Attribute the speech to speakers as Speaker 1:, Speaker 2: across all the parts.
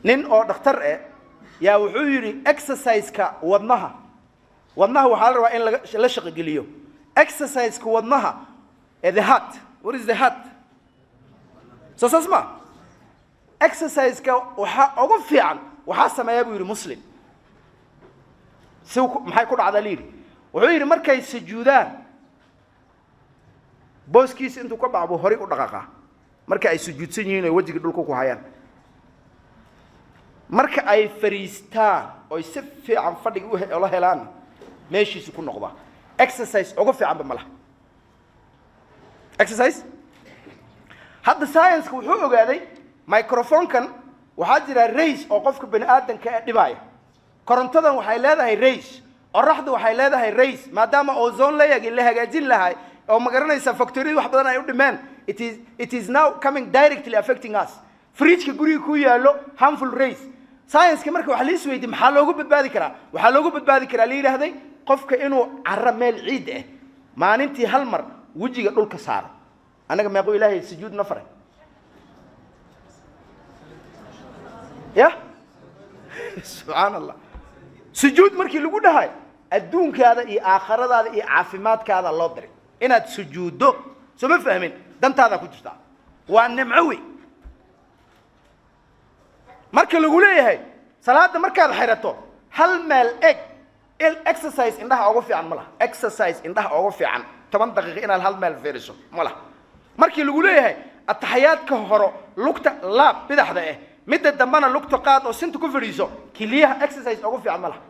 Speaker 1: نين أو دكتور يا وحيري exercise كودنها وحال روا إن لا شق جليو exercise كودنها the heart what is the heart so اسمع exercise أوقف فعلا وحاسة ما يبغى مسلم سو محي كل عدليل وحيري مركز سجودان بوسكيس انتو كبع أبو هري ودقاقة مركز سجود سنين وجه دولكو كهيان marka ay fariistaan oo si fiican fadhiga u helaan meeshiisu ku noqda exercise ugu fiican ba malaha exercise hadda science ku wuxuu ogaaday microphone kan waxa jira rays oo qofka bani aadanka ee dhibaya korontadan waxay leedahay rays qorraxdu waxay leedahay rays maadaama ozone layer la hagaajin lahay oo ma garanaysa factory wax badan ay u dhimeen it is now coming directly affecting us fridge ka guriga ku yaalo harmful rays science ka marka waxa la isweydiin maxaa loogu badbaadi karaa waxa loogu badbaadi karaa la yiraahday qofka inuu carra meel ciid ah maalintii hal mar wajiga dhulka saaro anaga meeqo ilaahay sujuud nafar ya subhanallah sujuud markii lagu dhahay adduunkaada iyo aakhiradaada iyo caafimaadkaada loo diray inaad sujuudo soo ma fahmin dantaada ku jirta waa nimco weey marka lagu leeyahay salaada markaad xirato hal meel exercise indhaha ugu fiican malaha exercise indhaha ugu fiican 10 daqiiqo inaad hal meel fiiriso malaha markii lagu leeyahay ataxiyaadka horo lugta laab bidaxda midda dambana lugta qaad oo sinta ku fadhiiso kiliyaha exercise ugu fiican malaha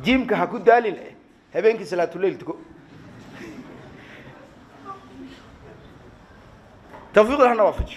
Speaker 1: jimka ha ku daalin habeenkii salaatu leyl tuko tawfiiq lana waafaj